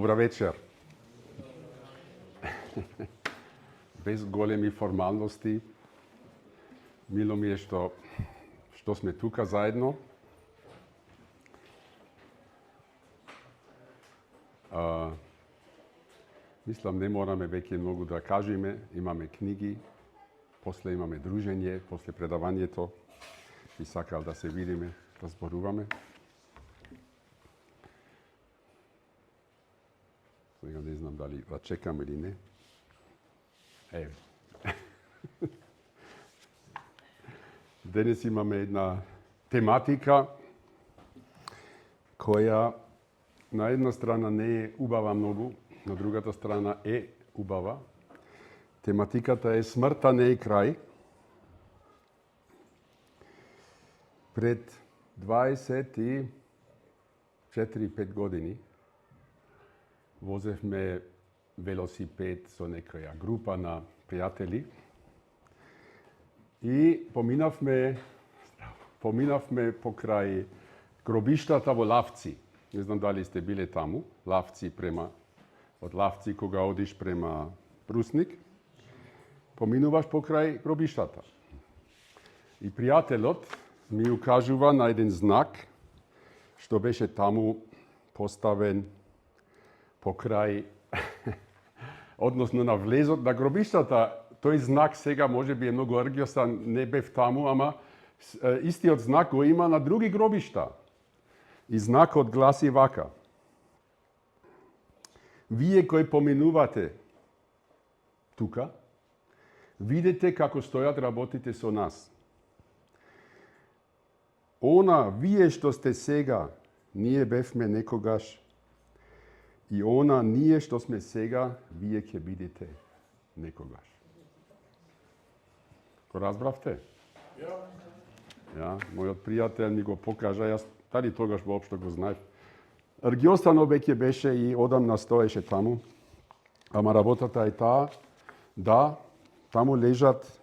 Добра вечер. Без големи формалности. Мило ми е што сме тука заедно. Мислам, не мораме веќе многу да кажеме. Имаме книги, после имаме дружење, после предавањето. И сакал да се видиме, да зборуваме. Сега не знам дали да чекам или не. Еве. Денес имаме една тематика која на една страна не е убава многу, на другата страна е убава. Тематиката е смртта не е крај. Пред 24-5 години возевме велосипед со некоја група на пријатели и поминавме покрај гробиштата во Лавци. Не знам дали сте биле таму. Лавци од Лавци кога одиш према Брусник, поминуваш покрај гробиштата. И пријателот ми укажува на еден знак што беше таму поставен покрај, односно на влезот на гробиштата. Тој знак сега може би е многу аргиосан, не бев таму, ама истиот знак го има на други гробишта. И знакот гласи вака: вие кои поминувате тука, видете како стојат работите со нас. Вие што сте сега, ние бевме некогаш, и ние што сме сега, вие ќе бидете некогаш. Го разбравте? Ја, мојот пријател ми го покажа, јас дали тогаш воопшто го знаев. Аргиостано веќе беше и одамна стоеше таму, ама работата е таа, да, таму лежат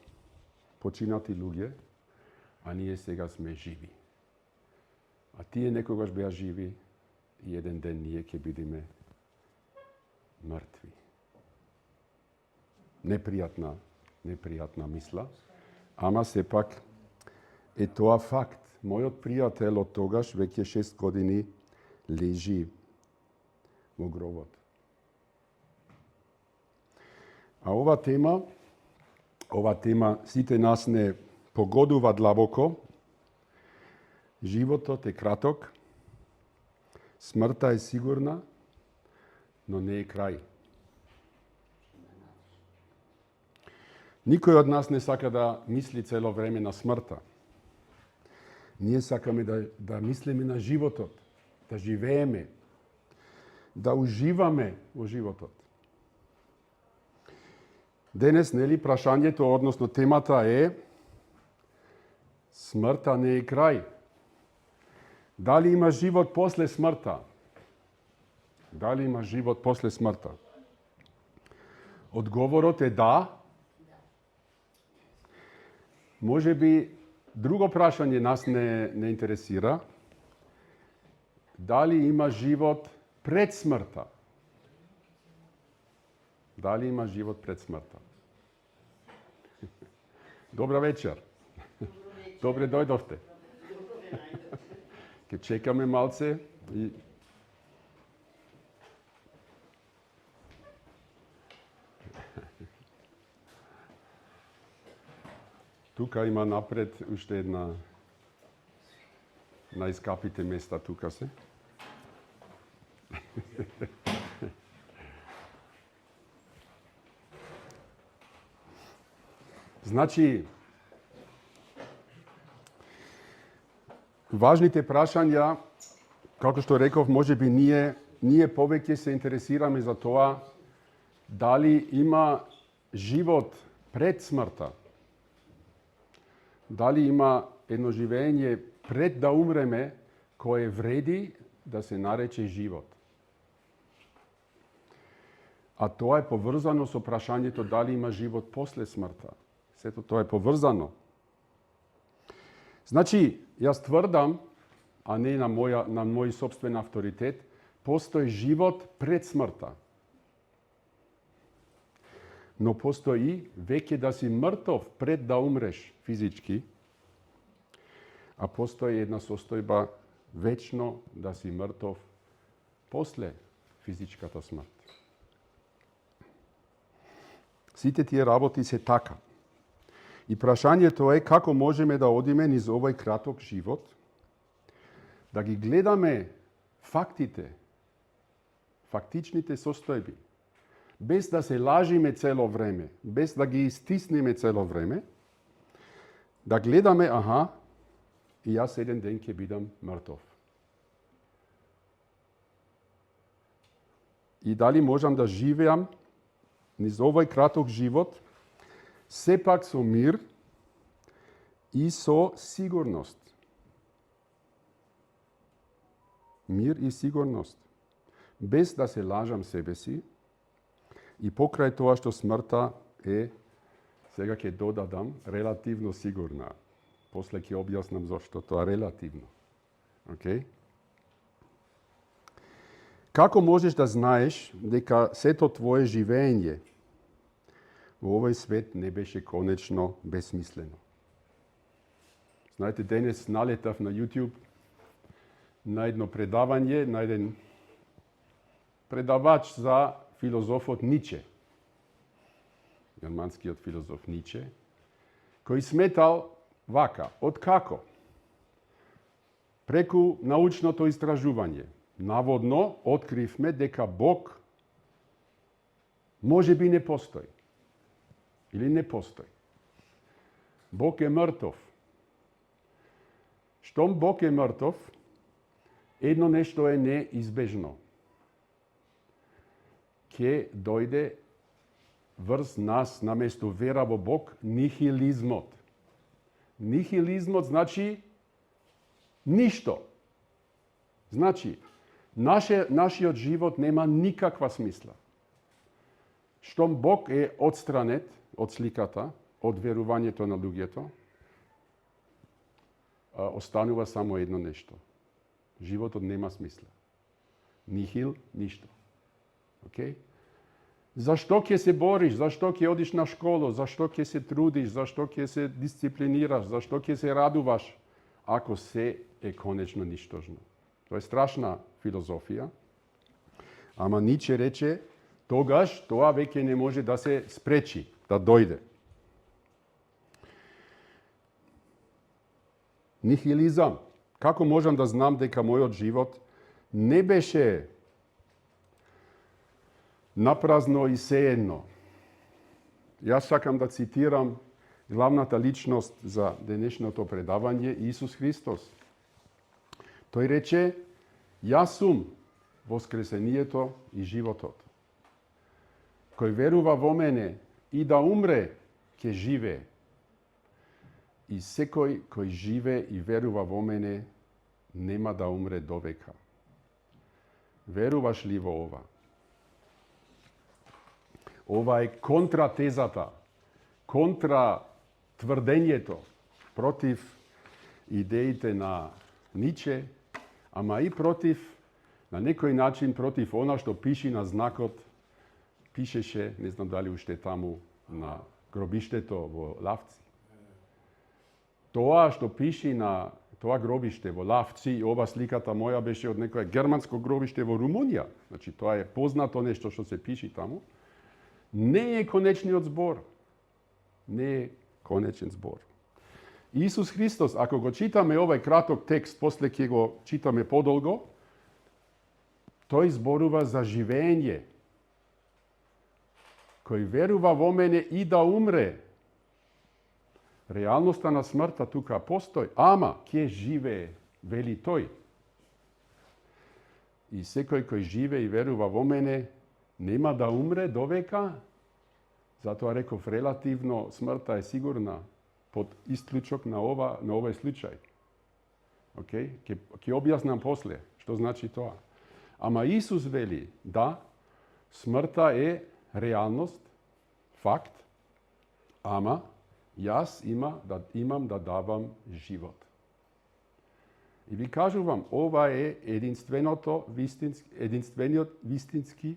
починати луѓе, а ние сега сме живи. А тие некогаш беа живи и еден ден ние ќе бидеме мртви. Непријатна мисла, ама сепак е тоа факт. Мојот пријател од тогаш веќе 6 години лежи во гробот. А ова тема сите нас не погодува длабоко. Животот е краток, смртта е сигурна, но не е крај. Никој од нас не сака да мисли цело време на смртта. Ние сакаме да мислиме на животот, да живееме, да уживаме во животот. Денес, нели, прашањето, односно темата е смртта не е крај. Дали има живот после смртта? Дали има живот после смртта? Одговорот е да. Може би друго прашање нас не интересира. Дали има живот пред смртта? Дали има живот пред смртта? Добра вечер. Добре дојдовте. Ке чекаме малце и тука има напред уште една најскапите места тука се. Значи, важните прашања, како што реков, можеби ние повеќе се интересираме за тоа дали има живот пред смртта. Дали има едно живење пред да умреме кое вреди да се нарече живот. А тоа е поврзано со прашањето дали има живот после смртта. Сето тоа е поврзано. Значи, јас тврдам, а не на мој собствен авторитет, Постои живот пред смртта. Но постои веќе да си мртов пред да умреш физички, а постои една состојба вечно да си мртов после физичката смрт. Сите тие работи се така. И прашањето е како можеме да одиме низ овој краток живот, да ги гледаме фактите, фактичните состојби, без да се лажиме цело време, без да ги стиснеме цело време, да гледаме, и јас еден ден ќе бидам мртов. И дали можам да живеам низ овој краток живот, сепак со мир и со сигурност. Мир и сигурност. Без да се лажам себе си и покрај тоа што смртта е, сега ќе додадам, релативно сигурна. После ќе објаснам зошто тоа релативно. Океј? Како можеш да знаеш дека сето твое живење во овој свет не беше конечно безсмислено? Знаете, денес налетав на YouTube на едно предавање, на еден предавач за филозофот Ниче, германскиот филозоф Ниче, кој сметал вака, откако преку научното истражување наводно откривме дека Бог може би не постои. Или не постои. Бог е мртов. Штом Бог е мртов, едно нешто е неизбежно. Ке дојде врз нас наместо вера во Бог нихилизмот. Нихилизмот значи ништо. Значи, нашиот живот нема никаква смисла. Штом Бог е отстранет од сликата, од верувањето на луѓето, останува само едно нешто. Животот нема смисла. Нихил, ништо. Океј? Зашто ќе се бориш? Зашто ќе одиш на школа? Зашто ќе се трудиш? Зашто ќе се дисциплинираш? Зашто ќе се радуваш? Ако се е конечно ништожно. Тоа е страшна филозофија. Ама Ниче рече, тогаш тоа веќе не може да се спречи, да дојде. Нихилизам. Како можам да знам дека мојот живот не беше напразно и сеедно? Јас сакам да цитирам главната личност за денешното предавање, Исус Христос. Тој рече, јас сум воскресението и животот. Кој верува во мене и да умре, ќе живее. И секој кој живее и верува во мене, нема да умре довека. Веруваш ли во ова? Ова е контратезата, контра тврдењето против идеите на Ниче, ама и против, на некој начин, против она што пише на знакот, пишеше, не знам дали уште таму, на гробиштето во Лавци. Тоа што пише на тоа гробиште во Лавци, ова сликата моја беше од некоја германско гробиште во Румунија. Значи, тоа е познато нешто што се пише таму. Не е конечниот збор. Не е конечен збор. Исус Христос, ако го читаме овај краток текст, после ќе го читаме подолго, тој зборува за живење. Кој верува во мене и да умре. Реалноста на смртта тука постои, ама ќе живее, вели тој. И секој кој живее и верува во мене, нема да умре довека. Затоа реков, релативно смртта е сигурна под исклучок на овој случај. Океј? Ќе објаснам после што значи тоа. Ама Исус вели, да, смртта е реалност, факт, ама јас имам да давам живот. И ви кажувам, ова е единствениот вистински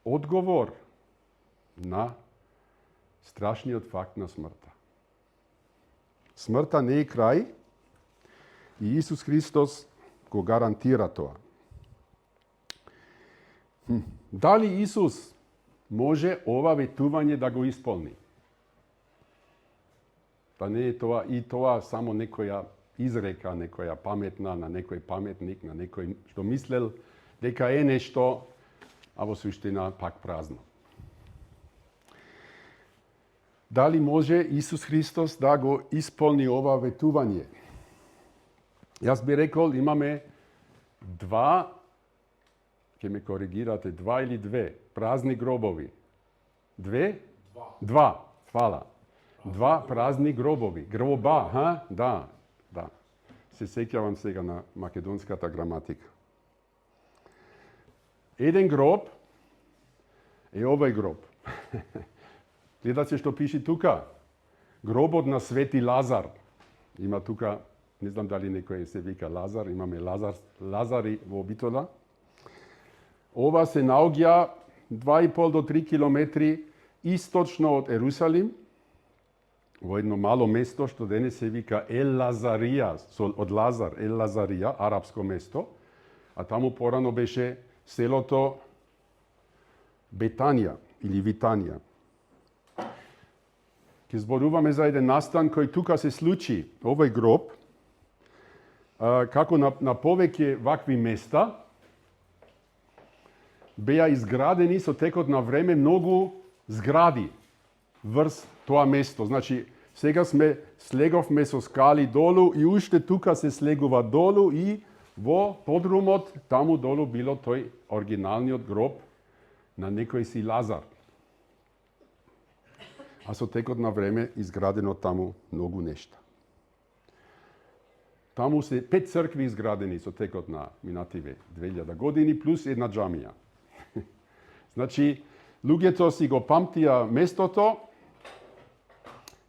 одговор на страшниот факт на смртта. Смртта не е крај и Исус Христос го гарантира тоа. Дали Исус може ова ветување да го исполни? Па не е тоа и тоа само некоја изрека, некоја паметна, на некој паметник, на некој што мислел дека е нешто, а во суштина пак празно. Дали може Исус Христос да го исполни ова ветување? Јас би рекол, имаме два, ќе ме коригирате, два или две празни гробови. Две? Два. Фала. Два празни гробови. Гроба, ха? Да. Се сеќавам сега на македонската граматика. Еден гроб е овој гроб. Гледате што пише тука. Гробот на Свети Лазар. Има тука, не знам дали некој се вика Лазар, имаме Лазари во Битола. Ова се наоѓа 2,5 до 3 километри источно од Ерусалим, во едно мало место што денес се вика Ел Лазарија, од Лазар, Ел Лазарија, арапско место, а таму порано беше селото Бетанија или Витанија. Ке зборуваме за еден настан кој тука се случи, овој гроб, како на повеќе вакви места, беа изградени со текот на време многу згради врз тоа место. Значи, сега слеговме со скали долу и уште тука се слегува долу и во подрумот таму долу било тој оригиналниот гроб на некој си Лазар. А со текот на време изградено таму многу нешта. Таму се 5 цркви изградени со текот на минативе 2000 години плюс една џамија. Значи, луѓето си го памтија местото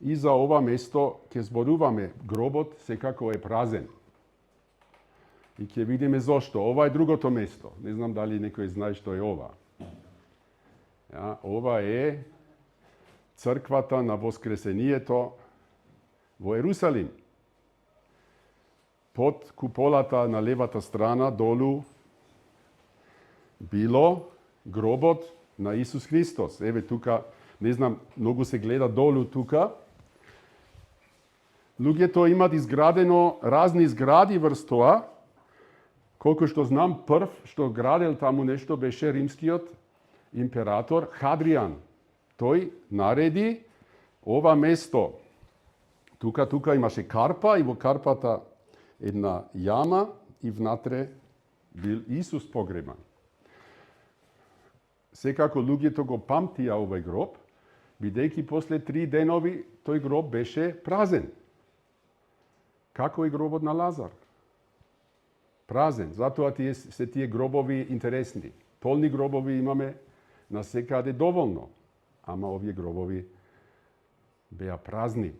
и за ова место ќе зборуваме. Гробот секако е празен. И ќе видиме зошто. Ова е другото место. Не знам дали некој знае што е ова. Ова е црквата на Воскресението во Ерусалим. Под куполата на левата страна долу било гробот на Исус Христос. Еве тука, не знам, многу се гледа долу тука. Луѓето имат изградено разни згради врз тоа. Колку што знам, прв што градел таму нешто беше римскиот император Хадриан. Тој нареди ова место. Тука имаше карпа и во карпата една јама и внатре бил Исус погребан. Секако луѓето го памтија овој гроб, бидејќи после 3 денови тој гроб беше празен. Како е гробот на Лазар? Празен. Затоа се тие гробови интересни. Полни гробови имаме на секаде доволно. Ама овие гробови беа празни.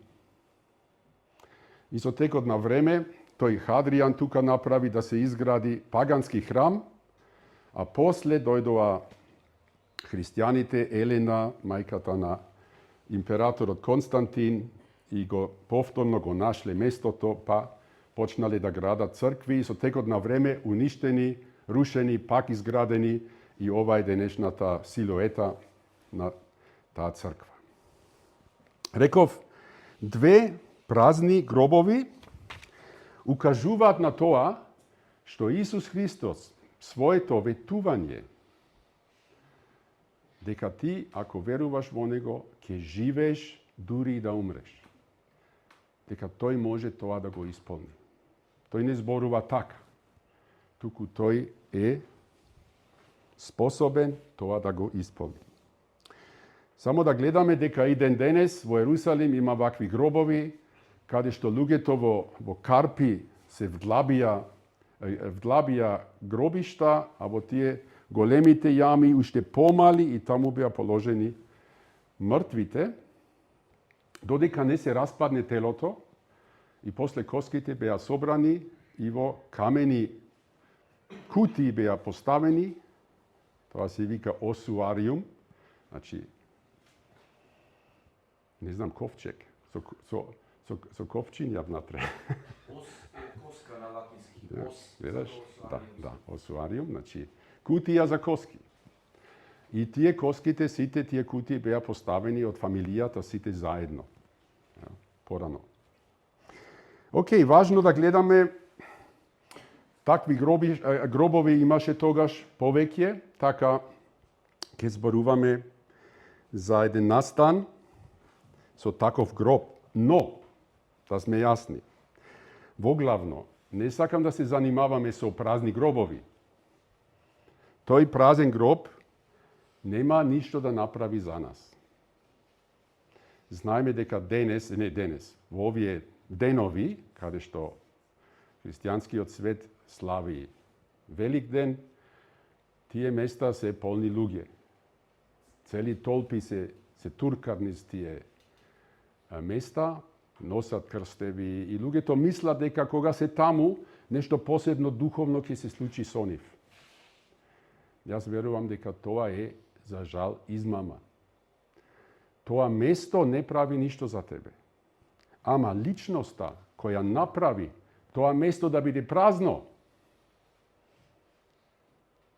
И со текот на време, тој Хадриан тука направи да се изгради пагански храм, а после дојдоа христијаните, Елена, мајката на императорот Константин, и го повторно го нашле местото, па почнале да градат цркви и со текот на време уништени, рушени, пак изградени и ова е денешната силуета на таа црква. Реков, две празни гробови укажуваат на тоа што Исус Христос своето ветување дека ти, ако веруваш во Него, ќе живееш дури и да умреш. Дека тој може тоа да го исполни. Тој не зборува така, туку тој е способен тоа да го исполни. Само да гледаме дека и ден денес во Ерусалим има вакви гробови, каде што луѓето во карпи се вдлабија гробишта, а во тие големите јами уште помали и таму беа положени мртвите, додека не се распадне телото и после коските беа собрани и во камени кутии беа поставени, тоа се вика осуариум, значи, не знам, ковчег, со ковчиња внатре. Ос е коска на латински. Ос. Видиш? Да, осуариум, значи, кутија за коски. И тие коските, сите тие кутии беа поставени од фамилијата, сите заедно. Порано. Океј, важно да гледаме, такви гробови имаше тогаш повеќе, така ќе зборуваме за еден настан со таков гроб. Но, да сме јасни, воглавно, не сакам да се занимаваме со празни гробови. Тој празен гроб нема ништо да направи за нас. Знаеме дека во овие денови, каде што христијанскиот свет слави Велик ден, тие места се полни луѓе. Цели толпи се туркат низ тие места, носат крстеви и луѓето мислат дека кога се таму, нешто посебно духовно ќе се случи со нив. Јас верувам дека тоа е, за жал, измама. Тоа место не прави ништо за тебе. Ама личноста која направи тоа место да биде празно,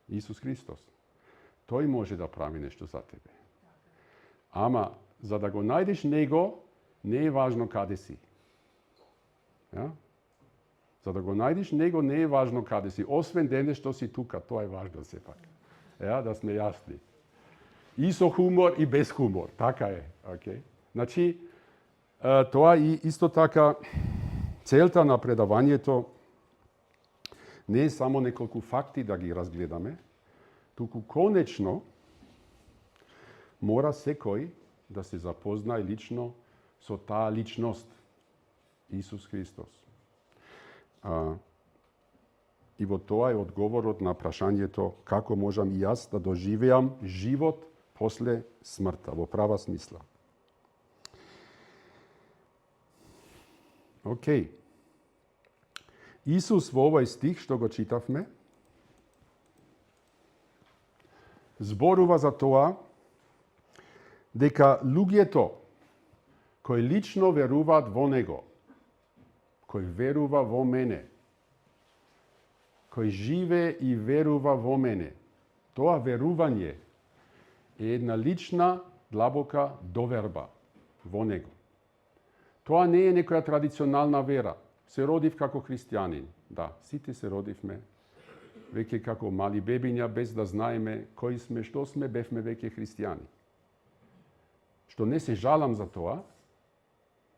Исус Христос, тој може да прави нешто за тебе. Ама, за да го најдеш Него, не е важно каде си. Ja? За да го најдеш Него, не е важно каде си. Освен денес што си тука, тоа е важно сепак. Ja? Да сме јасни. И со хумор, и без хумор. Така е. Okay? Значи, тоа и исто така, целта на предавањето не е само неколку факти да ги разгледаме, туку конечно мора секој да се запознае лично со таа личност, Исус Христос. И во тоа е одговорот на прашањето како можам и јас да доживеам живот после смртта, во права смисла. Океј. Исус во овој стих што го читавме, зборува за тоа дека луѓето кои лично веруваат во Него, кој верува во мене, кој живее и верува во мене, тоа верување е една лична, длабока доверба во Него. Тоа не е некоја традиционална вера. Се родив како христијанин. Да, сите се родивме веќе како мали бебиња, без да знаеме кои сме, што сме, бевме веќе христијани. Што не се жалам за тоа,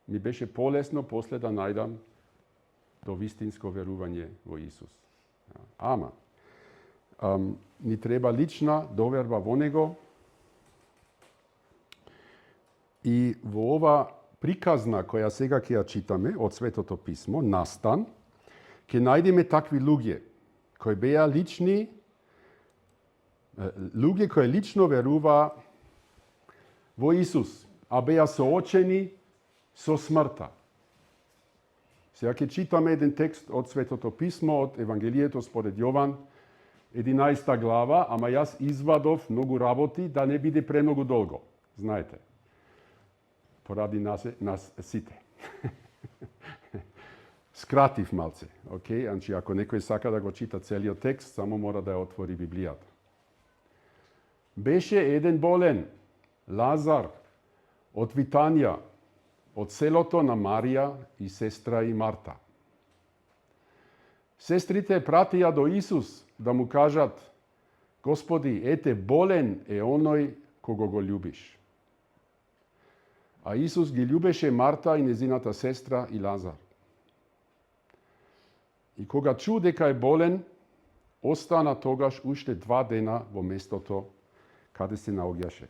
ми беше полесно после да најдам то вистинско верување во Исус. Ама, ни треба лична доверба во Него и во ова приказна која сега ќе ја читаме од Светото писмо, настан, ќе најдеме такви луѓе кои беа лични, луѓе кои лично верува во Исус, а беа соочени со смртта. Сега ќе читаме еден текст од Светото писмо, од Евангелието според Јован, 11 глава, ама јас извадов многу работи да не биде премногу долго. Знаете, поради нас сите. Скратив малце, окей? Значи, ако некој сака да го чита целиот текст, само мора да ја отвори Библијата. Беше еден болен, Лазар, од Витанија, од селото на Марија и сестра и Марта. Сестрите пратија до Исус да му кажат: Господи, ете, болен е оној кого го љубиш. А Исус ги љубеше Марта и незината сестра и Лазар. И кога чу дека е болен, остана тогаш уште 2 дена во местото каде се наоѓаше.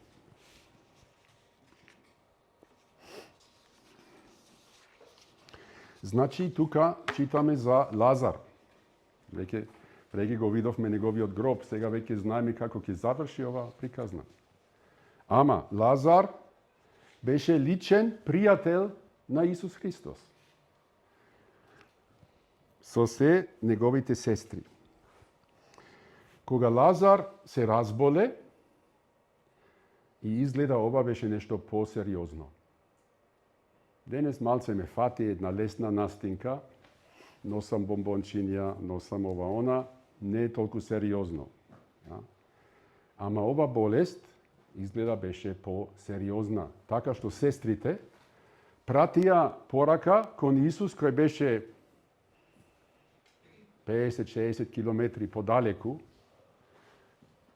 Значи, тука читаме за Лазар. Веќе го видовме неговиот гроб, сега веќе знаеме како ќе заврши ова приказна. Ама Лазар беше личен пријател на Исус Христос. со се неговите сестри. Кога Лазар се разболе, и изгледа ова беше нешто посериозно. Денес малце ме фати една лесна настинка, носам бомбончиња, носам ова она, не е толку сериозно. Ja? Ама ова болест изгледа беше посериозна. Така што сестрите пратија порака кон Исус кој беше 50-60 километри подалеку,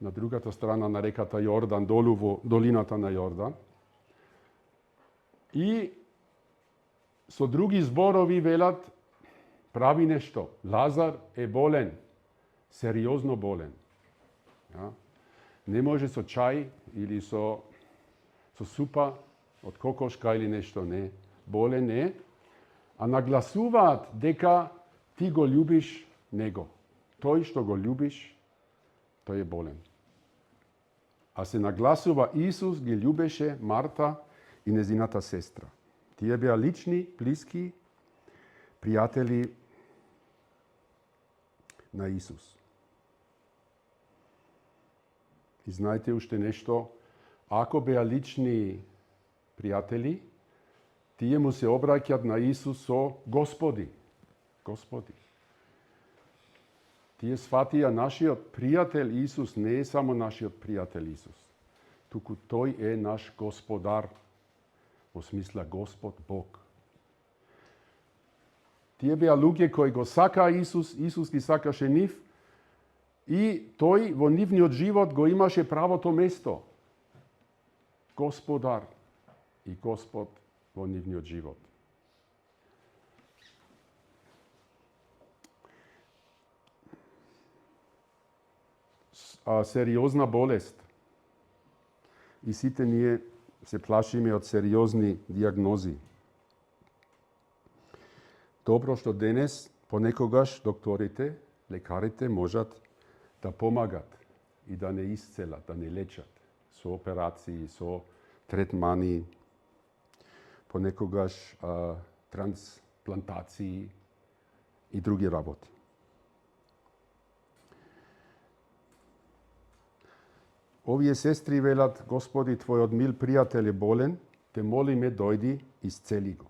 на другата страна на реката Јордан, долу во долината на Јордан. И со други зборови велат, прави нешто. Лазар е болен, сериозно болен. Ja? Не може со чај или со супа од кокошка или нешто, не. Болен е, а нагласуваат дека ти го љубиш него. Тој што го љубиш, тој е болен. А се нагласува Исус ги љубеше Марта и незината сестра. Тие беа лични, блиски пријатели на Исус. И знаете уште нешто, ако беа лични пријатели, тие му се обраќат на Исус со Господи. Господи. Тие сватија нашиот пријател Исус не е само нашиот пријател Исус, туку тој е наш Господар, во смисла Господ Бог. Тие беа луѓе кои го сакаа Исус, Исус ги сакаше нив, и тој во нивниот живот го имаше правото место. Господар и Господ во нивниот живот. Сериозна болест. И сите ние се плашиме од сериозни диагнози. Добро што денес понекогаш докторите, лекарите можат да помагат и да не исцелат, да не лечат со операции, со третмани, понекогаш трансплантации и други работи. Овие сестри велат, Господи, Твојот мил пријател е болен, те молиме дојди, исцели го.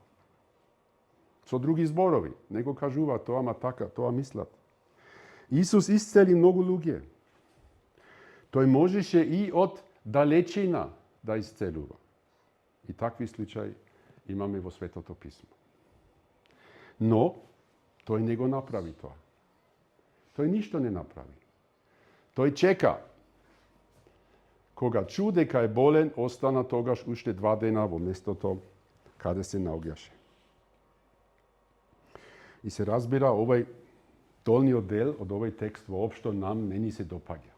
Со други зборови, не го кажува тоа, ама така, тоа мислат. Исус исцели многу луѓе. Тој можеше и од далечина да исцелува. И такви случаи имаме во Светото Писмо. Но, тој не го направи тоа. Тој ништо не направи. Тој чека. Кога чу дека е болен, остана тогаш уште 2 дена во местото каде се наоѓаше. И се разбира, овој долниот дел од овој текст воопшто нам не ни се допаѓа.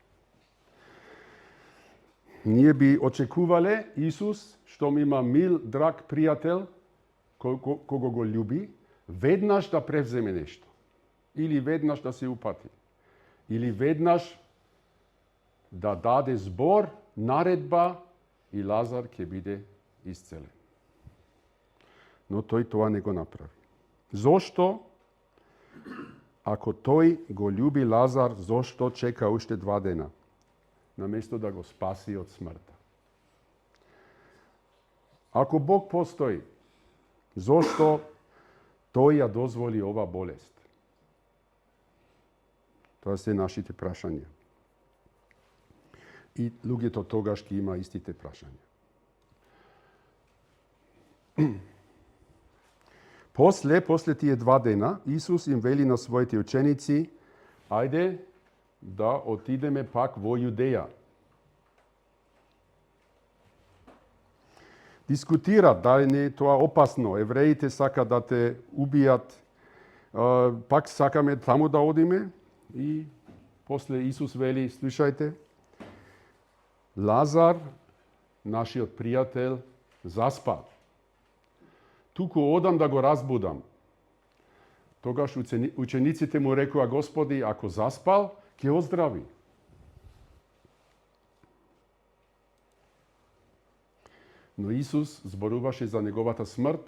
Ние би очекувале Исус, штом има мил, драг пријател, кого го љуби, веднаш да превземе нешто. Или веднаш да се упати. Или веднаш да даде збор, наредба и Лазар ќе биде исцелен. Но тој тоа не го направи. Зошто? Ако тој го љуби Лазар, зошто чека уште 2 дена? Наместо да го спаси од смртта. Ако Бог постои, зошто тој ја дозволи ова болест? Тоа се нашите прашања. И луѓето тогаш ќе има истите прашања. После тие 2 дена, Исус им вели на своите ученици, ајде да отидеме пак во Јудеја. Дискутират дали не е тоа опасно. Евреите сакат да те убијат, пак сакаме таму да одиме. И после Исус вели, слушајте, Лазар, нашиот пријател, заспа. Туку одам да го разбудам. Тогаш учениците му рекоа, Господи, ако заспал, ќе оздрави. Но Исус зборуваше за неговата смрт,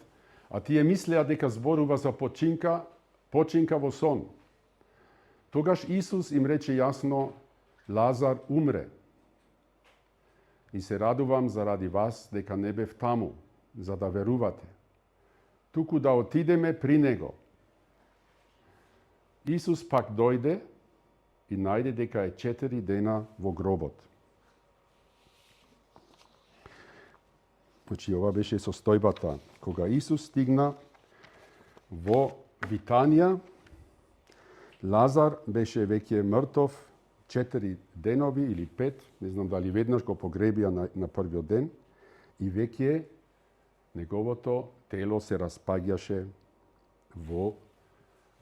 а тие мислеа дека зборува за починка, починка во сон. Тогаш Исус им рече јасно, Лазар умре. И се радувам заради вас дека не бев таму, за да верувате. Туку да отидеме при него. Исус пак дојде и најде дека е 4 дена во гробот. Значи, ова беше состојбата. Кога Исус стигна во Витанија, Лазар беше веќе мртов 4 денови или 5, не знам дали веднаш го погребија на првиот ден, и веќе неговото тело се распаѓаше во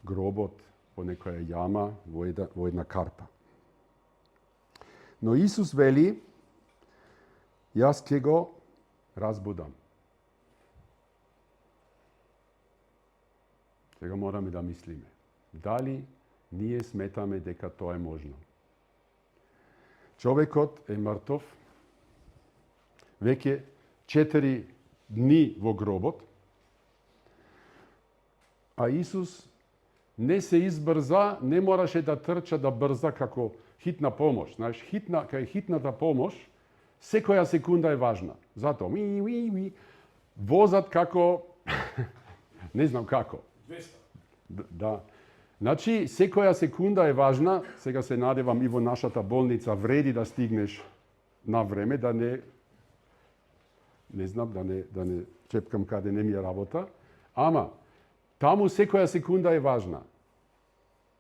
гробот, во некоја јама, во една карпа. Но Исус вели, јас ќе го разбудам. Сега мораме да мислиме. Дали ние сметаме дека тоа е можно? Човекот е мртов, веќе 4 дни во гробот, а Исус не се избрза, не мораше да трча да брза како хитна помош. Знаеш, кај хитната помош, секоја секунда е важна. Затоа, возат како, не знам како. 200. Да. Значи, секоја секунда е важна. Сега се надевам и во нашата болница вреди да стигнеш на време, да не знам, да не чепкам каде не ми е работа. Ама, таму секоја секунда е важна.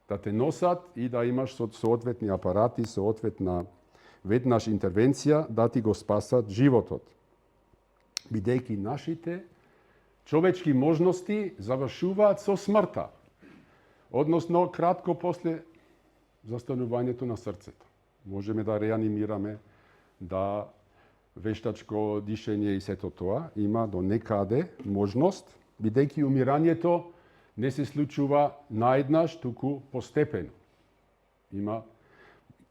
Да те носат и да имаш соодветни апарати, соодветна веднаш интервенција, да ти го спасат животот. Бидејќи нашите човечки можности завршуваат со смртта. Односно, кратко после застанувањето на срцето. Можеме да реанимираме, да вештачко дишење и сето тоа има до некаде можност, бидејќи умирањето не се случува наеднаш, туку постепено.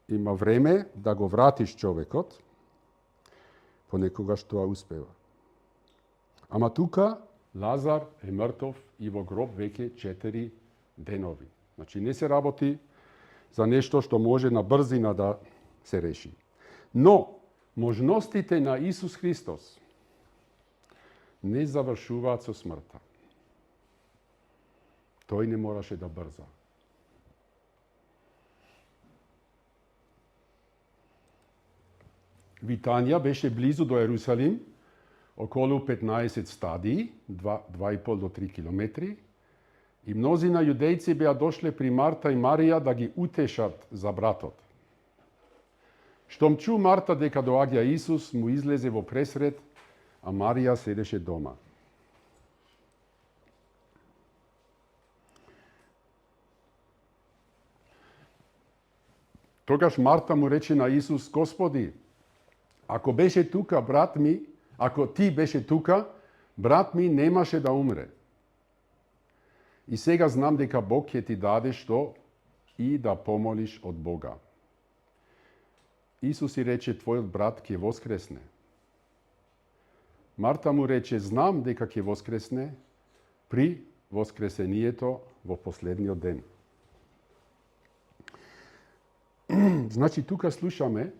Има време да го вратиш човекот, понекогаш тоа успева. Ама тука Лазар е мртов и во гроб веќе 4 денови. Значи не се работи за нешто што може на брзина да се реши. Но можностите на Исус Христос не завршуваат со смртта. Тој не мораше да брза. Витанија беше близу до Ерусалим, околу 15 стадии, 2,5 до 3 километри, и мнозина јудејци беа дошле при Марта и Марија да ги утешат за братот. Штом чу Марта дека доаѓа Исус, му излезе во пресред, а Марија седеше дома. Тогаш Марта му рече на Исус: Господи, ако беше тука брат ми, ако ти беше тука, брат ми немаше да умре. И сега знам дека Бог ќе ти даде што и да помолиш од Бога. Исус и рече: твојот брат ќе воскресне. Марта му рече: знам дека ќе воскресне при воскресението во последниот ден. Значи, тука слушаме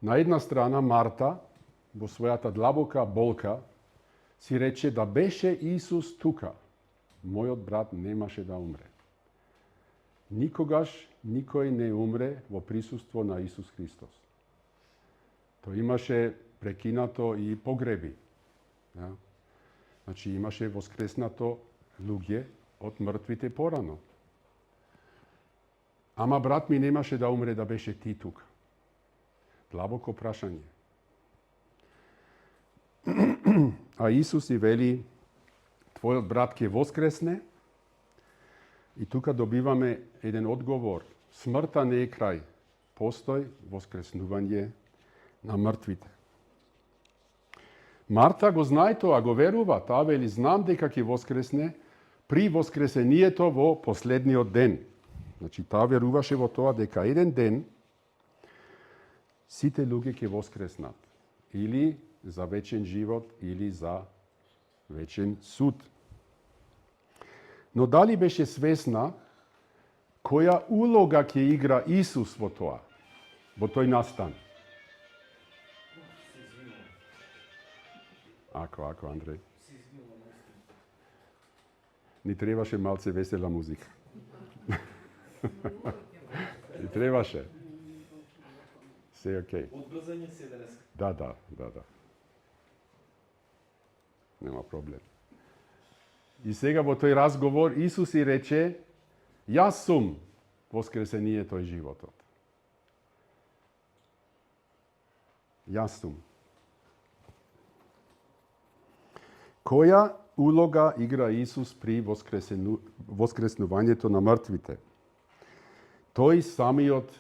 на една страна Марта, во својата длабока болка, си рече: да беше Исус тука, мојот брат немаше да умре. Никогаш никој не умре во присуство на Исус Христос. Тој имаше прекинато и погреби. Ja? Значи, имаше воскреснато луѓе од мртвите порано. Ама брат ми немаше да умре да беше ти тука. Длабоко прашање. А Исус и вели: твојот брат ќе воскресне. И тука добиваме еден одговор. Смртта не е крај. Постои воскреснување на мртвите. Марта го знае тоа, го верува. Таа вели: знам дека ќе воскресне при воскресението во последниот ден. Значи, таа веруваше во тоа дека еден ден сите луѓе ќе воскреснат. Или за вечен живот, или за вечен суд. Но дали беше свесна која улога ќе игра Исус во тоа, во тој настан? Ако, Андреј. Ни требаше малце весела музика. Ни требаше. Се окей. Одбрзање се денес. Да. Нема проблем. И сега во тој разговор Исус и рече: јас сум воскресението и животот. Јас сум. Која улога игра Исус при воскреснувањето на мртвите? Тој самиот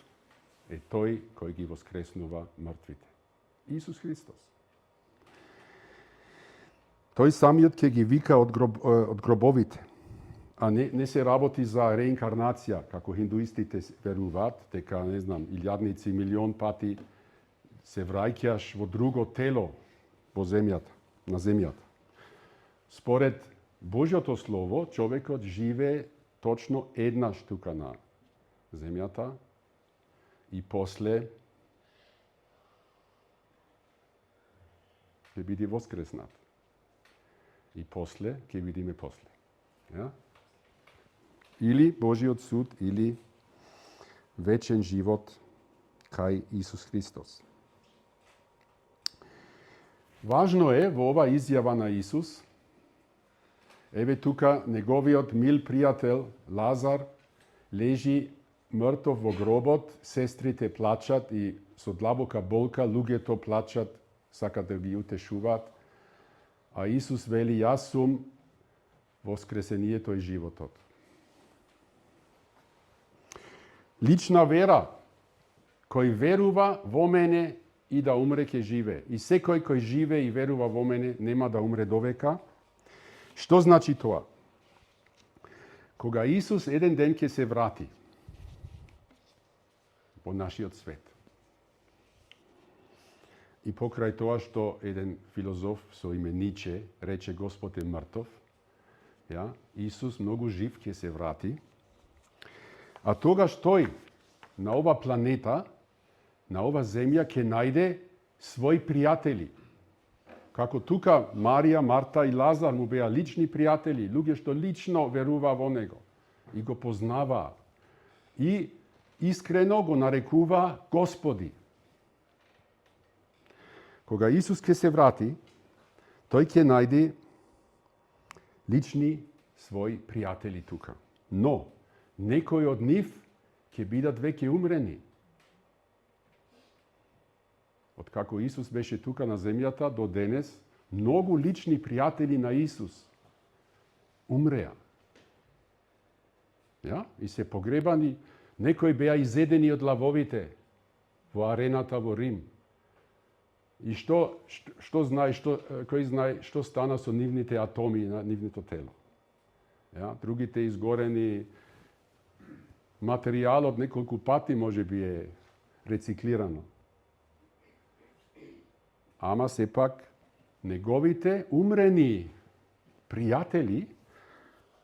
е тој кој ги воскреснува мртвите. Исус Христос. Тој самиот ќе ги вика од гробовите. А не се работи за реинкарнација, како хиндуистите веруваат, дека, не знам, илјадници, милион пати се враќаш во друго тело во земјата, на земјата. Според Божјото Слово, човекот живее точно еднаш тука на земјата и после ќе биде воскреснат. И после ќе видиме после. Ja? Или Божиот суд, или вечен живот кај Исус Христос. Важно е во ова изјава на Исус, еве тука неговиот мил пријател Лазар лежи мртов во гробот, сестрите плачат и со длабока болка луѓето плачат, сакат да ги утешуваат, а Исус вели: јас сум воскресението и животот. Лична вера, кој верува во мене и да умре ќе живее. И секој кој живее и верува во мене нема да умре довека. Што значи тоа? Кога Исус еден ден ќе се врати во нашиот свет. И покрај тоа што еден филозоф со име Ниче рече Господ е мртов, Исус многу жив ќе се врати. А тогаш тој на ова планета, на ова земја ќе најде своји пријатели. Како тука Марија, Марта и Лазар му беа лични пријатели, луѓе што лично верува во него и го познаваа. И искрено го нарекува Господи. Кога Исус ќе се врати, тој ќе најде лични своји пријатели тука. Но некои од нив ќе бидат веќе умрени. Откако Исус беше тука на земјата до денес, многу лични пријатели на Исус умреа. И се погребани, некои беа изедени од лавовите во арената во Рим. И кој знае што стана со нивните атоми на нивното тело. Другите изгорени, материјалот неколку пати може би е рециклирано. Ама сепак неговите умрени пријатели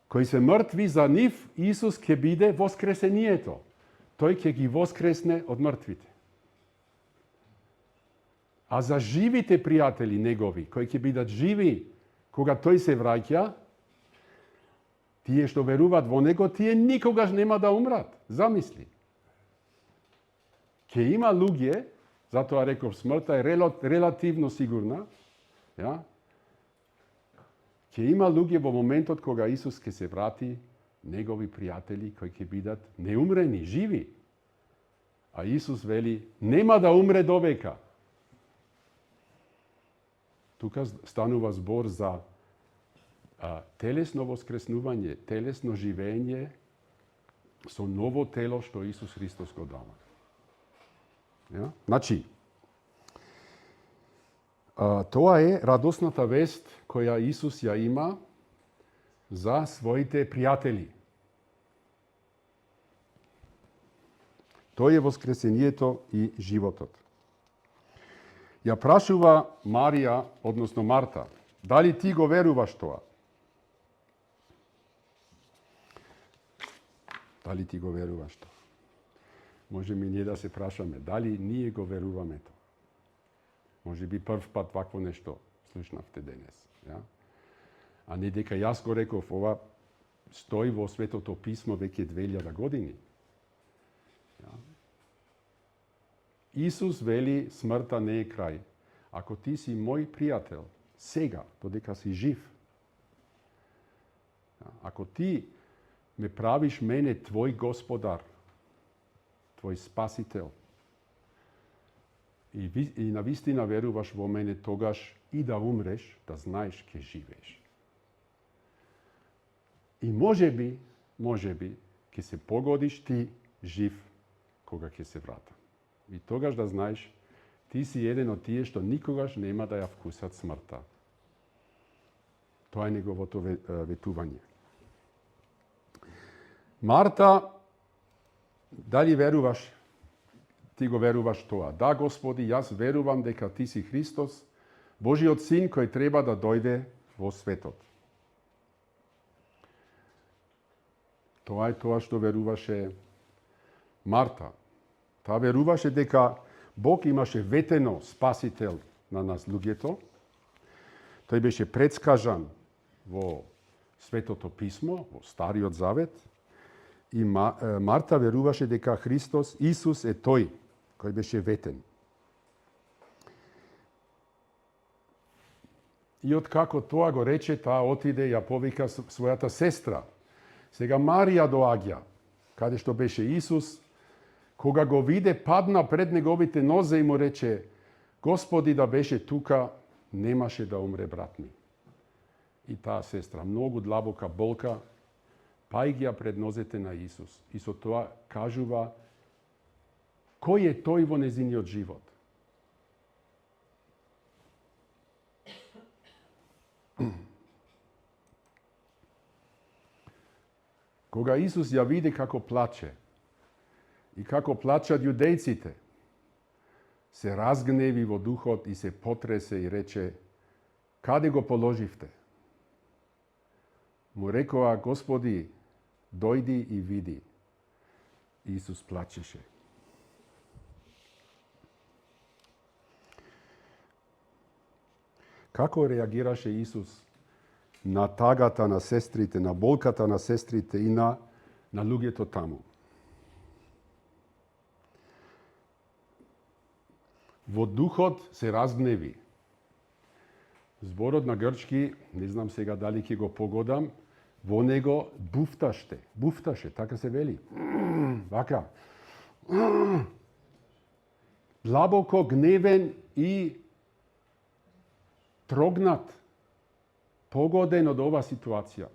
кои се мртви, за нив Исус ќе биде воскресението. Тој ќе ги воскресне од мртвите. А за живите пријатели негови, кои ќе бидат живи кога тој се враќа, тие што веруваат во него, тие никогаш нема да умрат. Замисли. Ќе има луѓе, затоа реков смртта е релативно сигурна, ќе има луѓе во моментот кога Исус ќе се врати, негови пријатели кои ќе бидат неумрени, живи. А Исус вели: нема да умре довека. Тука станува збор за телесно воскреснување, телесно живење со ново тело што Исус Христос го дава. Значи, тоа е радосната вест која Исус ја има за своите пријатели. Тој е воскресението и животот. Ја прашува Марија, односно Марта: дали ти го веруваш тоа? Дали ти го веруваш тоа? Може би ние да се прашаме, дали ние го веруваме тоа? Може би прв пат вакво нешто слушнавте денес. Ja? А не дека јас го реков, ова стои во Светото писмо веќе 2000 години. Ja? Исус вели, смртта не е крај. Ако ти си мој пријател, сега, додека си жив, ако ти ме правиш мене твој господар, твој спасител, и на вистина веруваш во мене, тогаш и да умреш, да знаеш ке живееш. И може би, ке се погодиш ти жив кога ќе се вратам. И тогаш да знаеш, ти си еден од тие што никогаш нема да ја вкусат смртта. Тоа е неговото ветување. Марта, дали веруваш? Ти го веруваш тоа? Да, Господи, јас верувам дека ти си Христос, Божиот син кој треба да дојде во светот. Тоа е тоа што веруваше Марта. Таа веруваше дека Бог имаше ветено спасител на нас луѓето. Тој беше предскажан во Светото писмо, во Стариот Завет. И Марта веруваше дека Христос, Исус е тој кој беше ветен. И откако тоа го рече, таа отиде и ја повика својата сестра. Сега Марија доаѓа, каде што беше Исус. Кога го виде, падна пред неговите нозе и му рече: Господи, да беше тука, немаше да умре брат ми. И таа сестра, многу длабока болка, паѓа пред нозете на Исус. И со тоа кажува кој е тој во незиниот живот. Кога Исус ја види како плаче и како плачат јудејците, се разгневи во духот и се потресе и рече: Каде го положивте? Му рекоа: Господи, дојди и види. Исус плачеше. Како реагираше Исус на тагата на сестрите, на болката на сестрите и на луѓето таму? Во духот се разгневи. Зборот на грчки, не знам сега дали ќе го погодам, во него буфташе, така се вели. Вака. Длабоко гневен и трогнат, погоден од ова ситуација.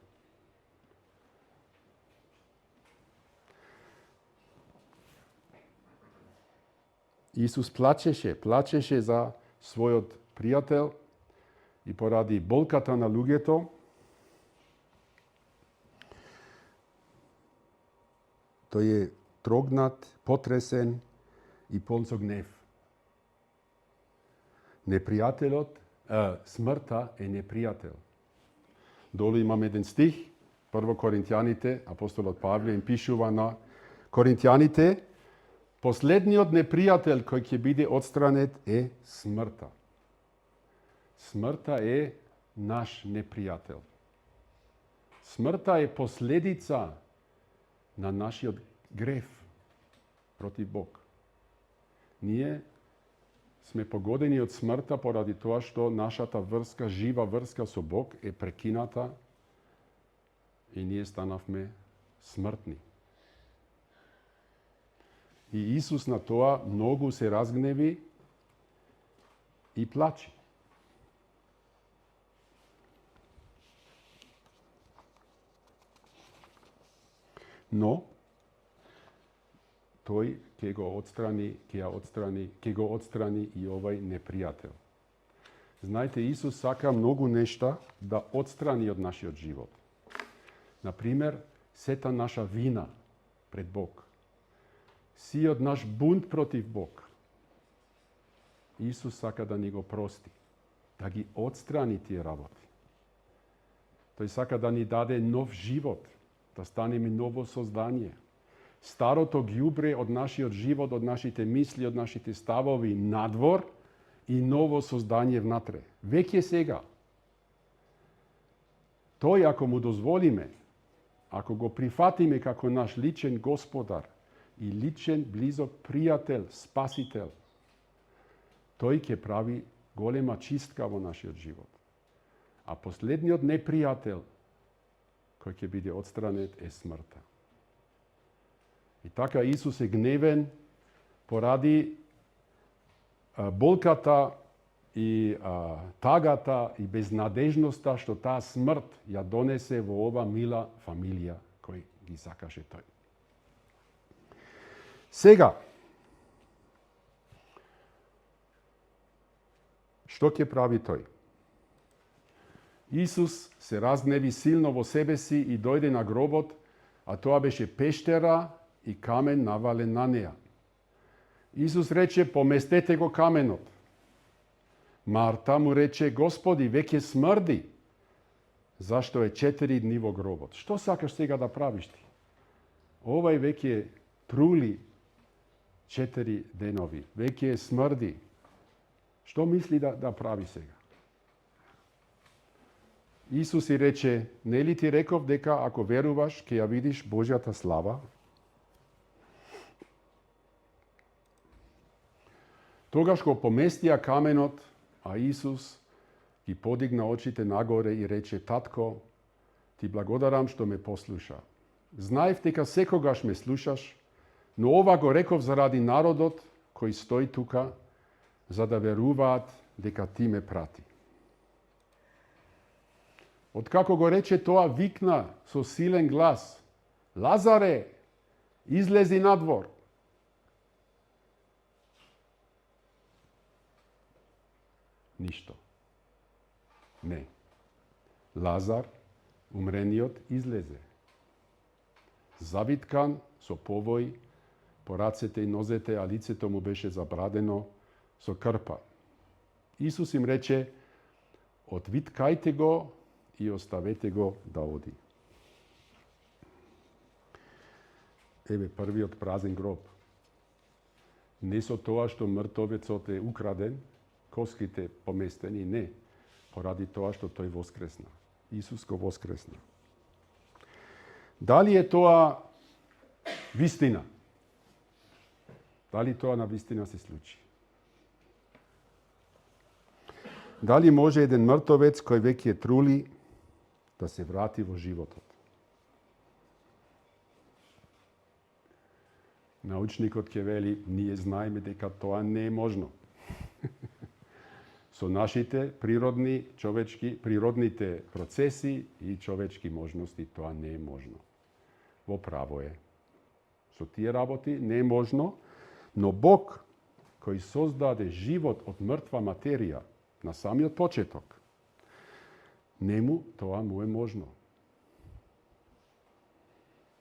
Исус плачеше за својот пријател и поради болката на луѓето, тој е трогнат, потресен и полн со гнев. Непријателот, смртта е непријател. Долу имам еден стих, прво Коринтјаните, апостолот Павле им пишува на Коринтјаните: последниот непријател кој ќе биде отстранет е смртта. Смртта е наш непријател. Смртта е последица на нашиот греф против Бог. Ние сме погодени од смртта поради тоа што нашата врска, жива врска со Бог е прекината и ние станавме смртни. И Исус на тоа многу се разгневи и плачи. Но тој ќе го отстрани и овај непријател. Знаете, Исус сака многу нешта да отстрани од нашиот живот. Например, сета наша вина пред Бог. Сиот наш бунт против Бог. Исус сака да ни го прости, да ги отстрани тие работи. Тој сака да ни даде нов живот, да станеме ново создание, старото ѓубре од нашиот живот, од нашите мисли, од нашите ставови надвор и ново создање внатре. Веќе сега. Тој, ако му дозволиме, ако го прифатиме како наш личен господар и личен близок пријател, спасител, тој ќе прави голема чистка во нашиот живот. А последниот непријател кој ќе биде отстранет е смртта. И така Исус е гневен поради болката и тагата и безнадежноста што таа смрт ја донесе во ова мила фамилија кој ги сакаше тој. Сега, што ќе прави тој? Исус се разгневи силно во себе си и дојде на гробот, а тоа беше пештера и камен навален на неа. Исус рече, поместете го каменот. Марта му рече, Господи, веќе смрди, зашто е 4 дни во гробот. Што сакаш сега да правиш ти? Овај веќе трули 4 денови, веќе смрди. Што мисли да прави сега? Исус и рече, нели ти реков дека ако веруваш, ќе ја видиш Божјата слава? Тогаш го поместија каменот, а Исус ги подигна очите нагоре и рече, Татко, ти благодарам што ме послуша. Знаев дека секогаш ме слушаш, но ова го реков заради народот кој стои тука, за да веруваат дека ти ме прати. Откако го рече тоа, викна со силен глас, Лазаре, излези надвор. Ништо. Не. Лазар, умрениот, излезе. Завиткан со повој по рацете и нозете, а лицето му беше забрадено со крпа. Исус им рече, отвиткајте го и оставете го да оди. Еве првиот празен гроб. Не со тоа што мртовецот е украден, коските поместени, не. Поради тоа што тој воскресна. Исус го воскресна. Дали е тоа вистина? Дали тоа на вистина се случи? Дали може еден мртовец кој веќе трули да се врати во животот? Научникот ќе вели, ние знаеме дека тоа не е можно. Со нашите природните процеси и човечки можности тоа не е можно. Во право е. Со тие работи не е можно, но Бог кој создаде живот од мртва материја на самиот почеток, нему тоа му е можно.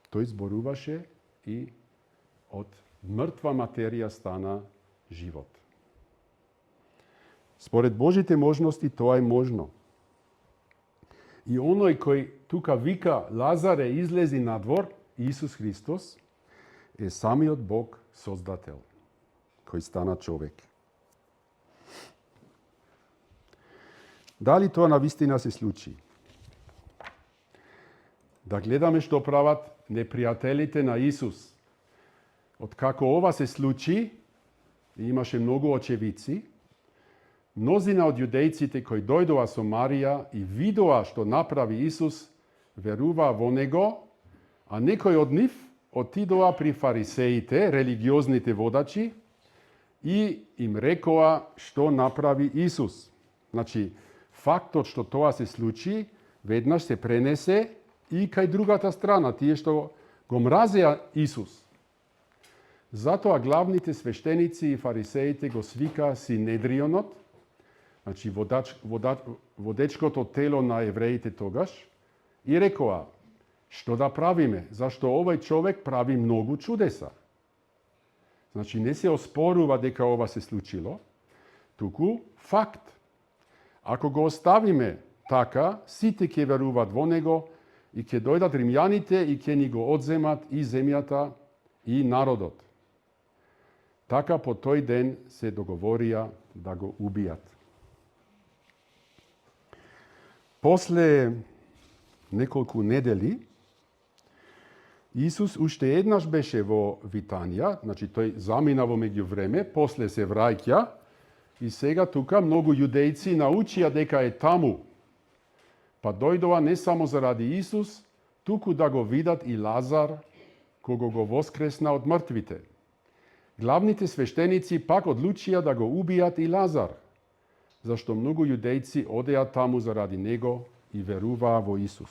Тој зборуваше и од мртва материја стана живот. Според Божите можности тоа е можно. И оној кој тука вика Лазаре излези надвор, Исус Христос, е самиот Бог создател, кој стана човек. Дали тоа навистина се случи? Да гледаме што прават непријателите на Исус. Откако ова се случи, имаше многу очевидци, мнозина од јудејците кои дојдоа со Марија и видоа што направи Исус, веруваа во него, а некои од нив отидоа при фарисеите, религиозните водачи, и им рекоа што направи Исус. Значи, фактот што тоа се случи, веднаш се пренесе и кај другата страна, тие што го мразеа Исус. Затоа главните свештеници и фарисеите го свикаа Синедрионот, значи водечкото тело на евреите тогаш, и рекоа, што да правиме, зашто овој човек прави многу чудеса. Значи не се оспорува дека ова се случило, туку факт. Ако го оставиме така, сите ќе веруваат во него и ќе дојдат римјаните и ќе ни го одземат и земјата и народот. Така по тој ден се договорија да го убијат. После неколку недели, Исус уште еднаш беше во Витанија, значи тој замина во меѓувреме, после се враќа и сега тука многу јудејци научија дека е таму. Па дојдоа не само заради Исус, туку да го видат и Лазар, кого го воскресна од мртвите. Главните свештеници пак одлучија да го убијат и Лазар, зашто многу јудејци одеа таму заради него и веруваа во Исус.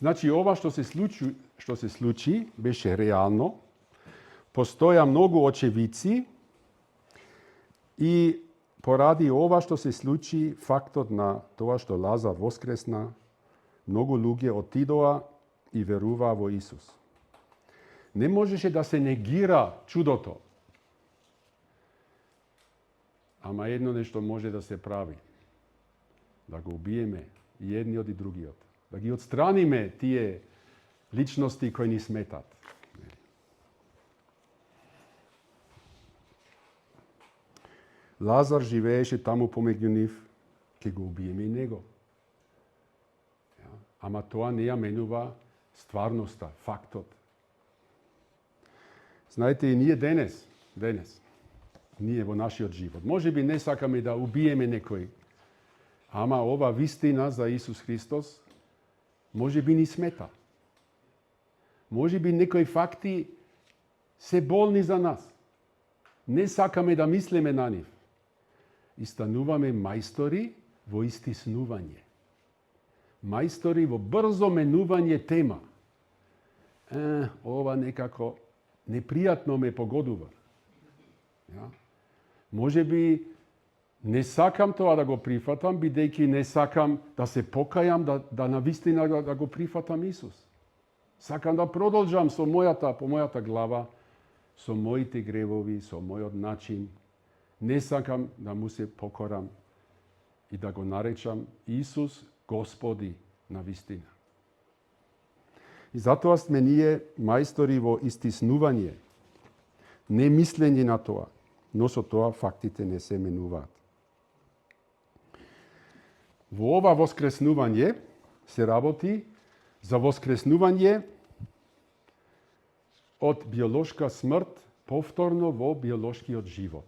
Значи, ова што се случи беше реално, постоја многу очевидци и поради ова што се случи, фактот на тоа што Лазар воскресна, многу луѓе отидоа и веруваа во Исус. Не можеше да се негира чудото. Ама едно нешто може да се прави. Да го убиеме и едниот и другиот. Да ги отстраниме тие личности кои ни сметат. Лазар живееше таму помеѓу нив, ќе го убиеме и него. Ама тоа не ја менува стварноста, фактот. Знаете, и ние денес, ние во нашиот живот, може би не сакаме да убиеме некој, ама ова вистина за Исус Христос може би ни смета. Може би некои факти се болни за нас. Не сакаме да мислиме на нив. И стануваме мајстори во истиснување. Мајстори во брзо менување тема. Ова некако непријатно ме погодува. Може би не сакам тоа да го прифатам, бидејќи не сакам да се покајам, да навистина да го прифатам Исус. Сакам да продолжам по мојата глава, со моите гревови, со мојот начин. Не сакам да му се покорам и да го наречам Исус Господи на вистина. И затоа сме ние мајстори во истиснување, не мислење на тоа, но со тоа фактите не се менуваат. Во ова воскреснување се работи за воскреснување од биолошка смрт повторно во биолошкиот живот.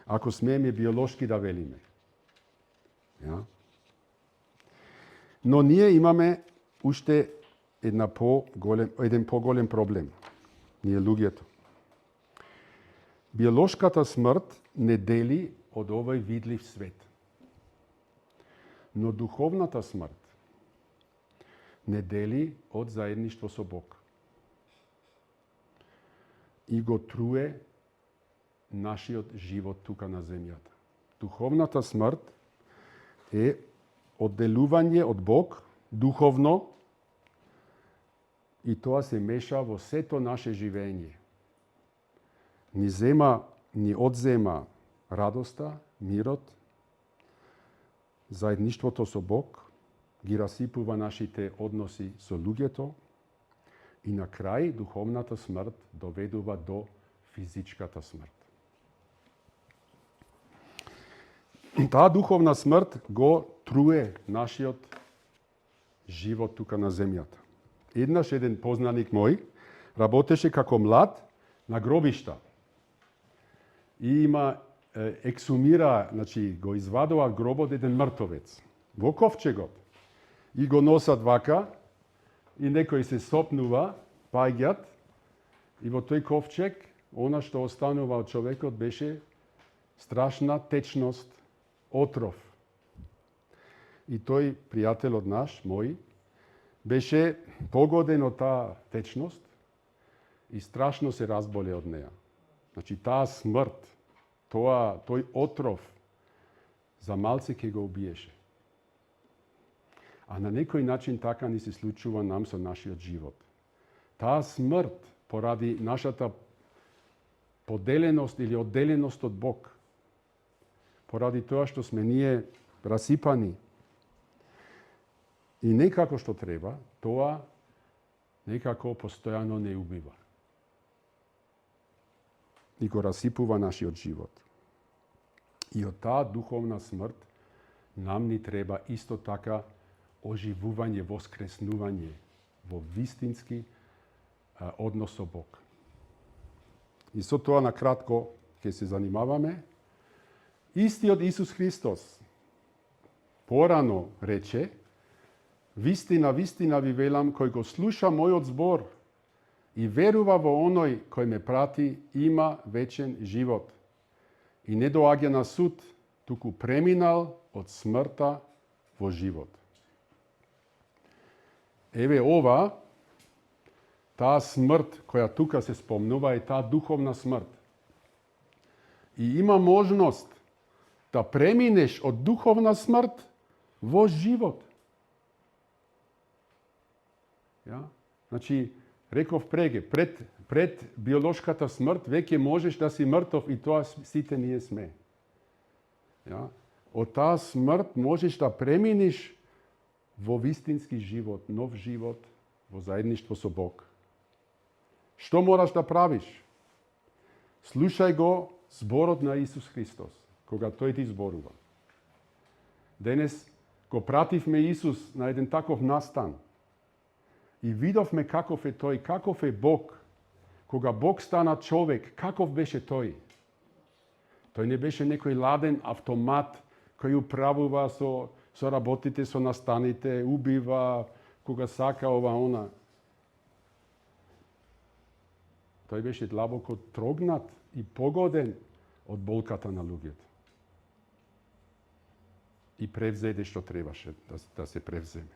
Ако смееме биолошки да велиме. Но ние имаме уште еден поголем проблем. Ние луѓето. Биолошката смрт не дели од овој видлив свет. Но духовната смрт не дели од заедништво со Бог. И го труе нашиот живот тука на земјата. Духовната смрт е одделување од Бог духовно и тоа се меша во сето наше живење. Ни одзема радоста, мирот, заедништвото со Бог, ги расипува нашите односи со луѓето и на крај духовната смрт доведува до физичката смрт. Таа духовна смрт го труе нашиот живот тука на земјата. Еднаш еден познаник мој работеше како млад на гробишта. И ексумира, значи го извадува гробот еден мртовец во ковчегот. И го носат вака и некој се сопнува, паѓат и во тој ковчег она што останува од човекот беше страшна течност, отров. И тој пријателот наш, мој, беше погоден од таа течност и страшно се разболе од неа. Значи, таа смрт, тој отров, за малце ќе го убиеше. А на некој начин така ни се случува нам со нашиот живот. Таа смрт, поради нашата поделеност или одделеност од Бог, поради тоа што сме ние расипани и не како што треба, тоа некако постојано не убива. И го расипува нашиот живот. И од таа духовна смрт нам ни треба исто така оживување, воскреснување во вистински однос со Бог. И со тоа на кратко ќе се занимаваме. Истиот Исус Христос порано рече: вистина, вистина ви велам, кој го слуша мојот збор и верува во оној кој ме прати, има вечен живот и не доаѓа на суд, туку преминал од смртта во живот. Еве ова, таа смрт која тука се спомнува е таа духовна смрт. И има можност да преминеш од духовна смрт во живот. Ja? Значи, реков преге, пред биолошката смрт веќе можеш да си мртов и тоа сите ние сме. Ja? Од таа смрт можеш да преминеш во вистински живот, нов живот, во заедништво со Бог. Што мораш да правиш? Слушај го зборот на Исус Христос, кога тој ти зборува. Денес го пративме Исус на еден таков настан и видовме каков е тој, каков е Бог. Кога Бог стана човек, каков беше тој? Тој не беше некој ладен автомат кој управува со работите, со настаните, убива кога сака ова она. Тој беше длабоко трогнат и погоден од болката на луѓето. И превзеде што требаше да се превземе.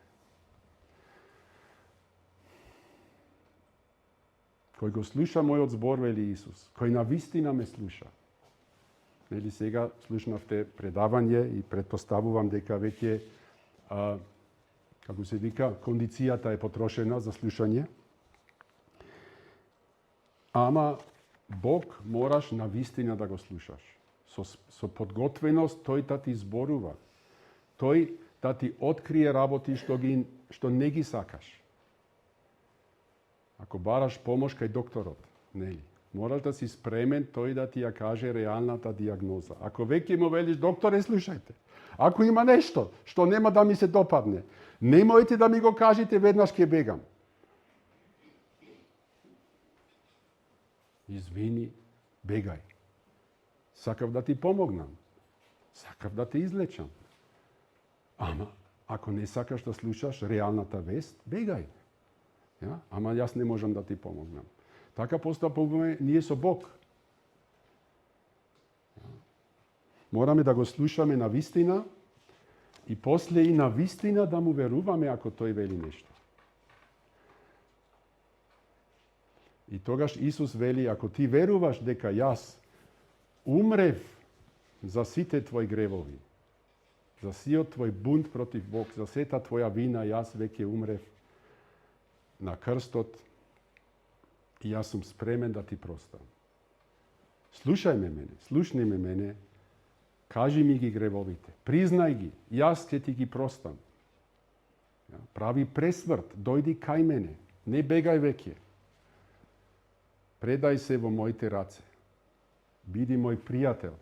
Кој го слуша мојот збор, вели Исус, кој на вистина ме слуша. Нели сега слушнавте предавање и предпоставувам дека веќе, како се вика, кондицијата е потрошена за слушање. Ама Бог мораш на вистина да го слушаш. Со подготвеност тој да ти зборува. Тој да ти открие работи што не ги сакаш. Ако бараш помош кај докторот, нели? Мораш да си спремен тој да ти ја каже реалната диагноза. Ако веќе му велиш, докторе, слушајте, ако има нешто што нема да ми се допадне, немојте да ми го кажете, веднаш ќе бегам. Извини, бегај. Сакав да ти помогнам. Сакав да те излечам. Ама, ако не сакаш да слушаш реалната вест, бегај. Ja? Ама јас не можам да ти помогнам. Така постапуваме ние со Бог. Ja? Мораме да го слушаме на вистина и после и на вистина да му веруваме ако тој вели нешто. И тогаш Исус вели, ако ти веруваш дека јас умрев за сите твои гревови, за сиот твој бунт против Бог, за сета твоја вина, јас веќе умрев на крстот и јас сум спремен да ти простам. Слушај ме мене, слушни ме мене, кажи ми ги гревовите, признај ги, јас ќе ти ги простам. Прави пресмрт, дојди кај мене, не бегај веќе. Предај се во моите раце. Биди мој пријател.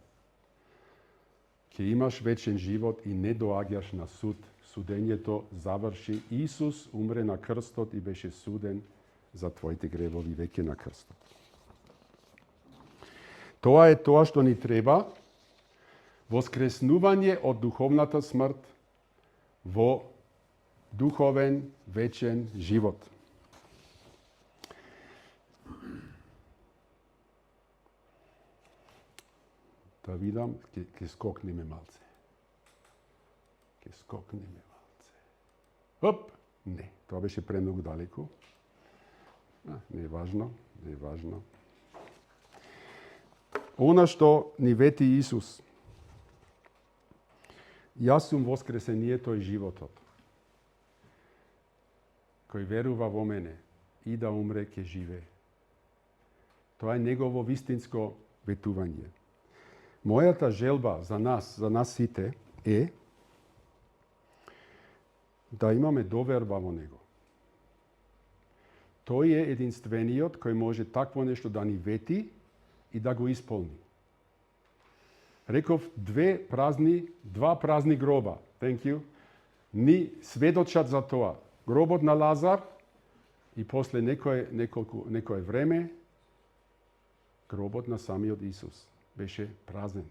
Ќе имаш вечен живот и не доаѓаш на суд. Судењето заврши. Исус умре на крстот и беше суден за твоите гревови веќе на крстот. Тоа е тоа што ни треба. Воскреснување од духовната смрт во духовен вечен живот. Да видам, ќе скокнеме малце. Ќе скокнеме малце. Оп! Не, тоа беше премногу далеко. Не е важно, не е важно. Она што ни вети Исус. Јас сум воскресението и животот. Кој верува во мене и да умре, ќе живее. Тоа е негово вистинско ветување. Мојата желба за нас сите е да имаме доверба во него. Тој е единствениот кој може такво нешто да ни вети и да го исполни. Реков два празни гроба. Thank you. Ни сведочат за тоа. Гробот на Лазар и после некое време гробот на самиот Исус беше празен.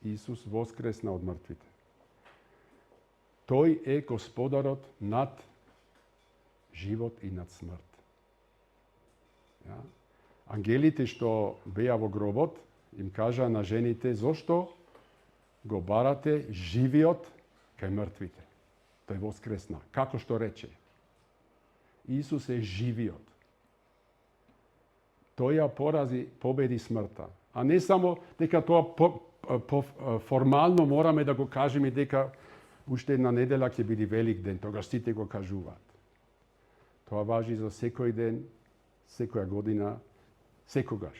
Исус воскресна од мртвите. Тој е Господарот над живот и над смрт. Ja? Ангелите што беа во гробот им кажа на жените зошто го барате живиот кај мртвите. Тој воскресна. Како што рече. Исус е живиот. Тој ја победи смртта. А не само дека тоа формално мораме да го кажеме дека уште една недела ќе биде велик ден, тогаш сите го кажуваат. Тоа важи за секој ден, секоја година, секогаш.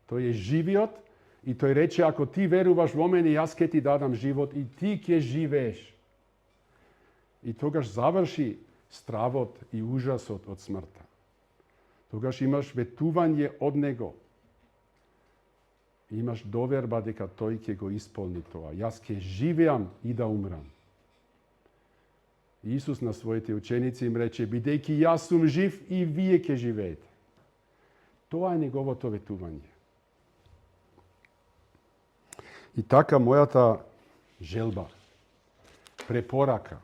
Тој е живиот и тој рече ако ти веруваш во мене, јас ќе ти дадам живот и ти ќе живееш. И тогаш заврши стравот и ужасот од смртта. Тогаш имаш ветување од него. Имаш доверба дека тој ќе го исполни тоа. Јас ќе живеам и да умрам. Исус на своите ученици им рече, бидејќи јас сум жив и вие ќе живеете. Тоа е неговото ветување. И така мојата желба, препорака,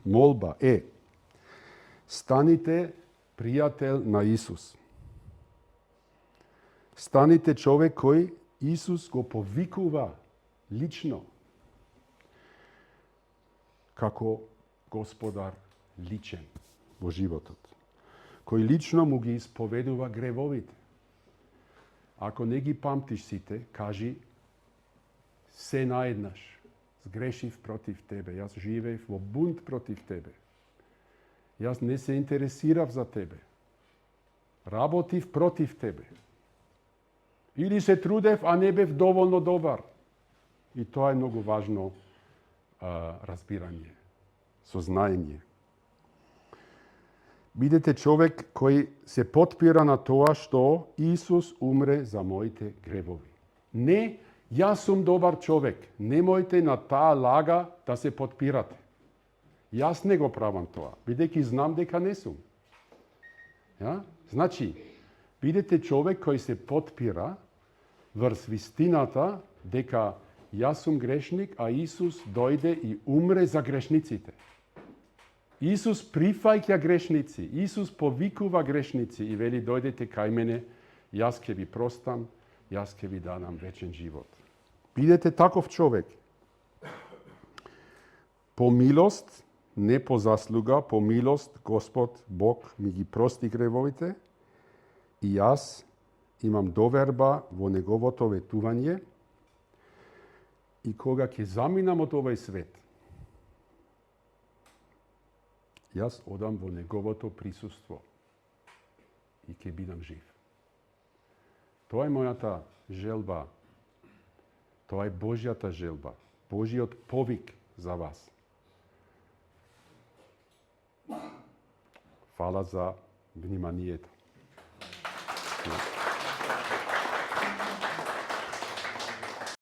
молба е станите пријател на Исус. Станите човек кој Исус го повикува лично како Господар личен во животот, кој лично му ги исповедува гревовите. Ако не ги памтиш сите, кажи се наеднаш. Сгрешив против тебе, јас живеев во бунт против тебе. Јас не се интересирав за тебе. Работив против тебе. Или се трудев, а не бев доволно добар. И тоа е многу важно разбирање, сознаење. Бидете човек кој се потпира на тоа што Исус умре за моите гревови. Не, јас сум добар човек. Немојте на таа лага да се потпирате. Јас не го правам тоа, бидејќи знам дека не сум. Ja? Значи, бидете човек кој се потпира врз вистината дека јас сум грешник, а Исус дојде и умре за грешниците. Исус прифаќа грешници, Исус повикува грешници и вели дојдете кај мене, јас ќе ви простам, јас ќе ви дадам вечен живот. Бидете таков човек. По милост, не по заслуга, по милост Господ Бог ми ги прости гревовите и јас имам доверба во неговото ветување и кога ќе заминам од овој свет, јас одам во неговото присуство и ќе бидам жив. Тоа е мојата желба. Тоа е Божјата желба, Божјиот повик за вас. Фала за вниманието.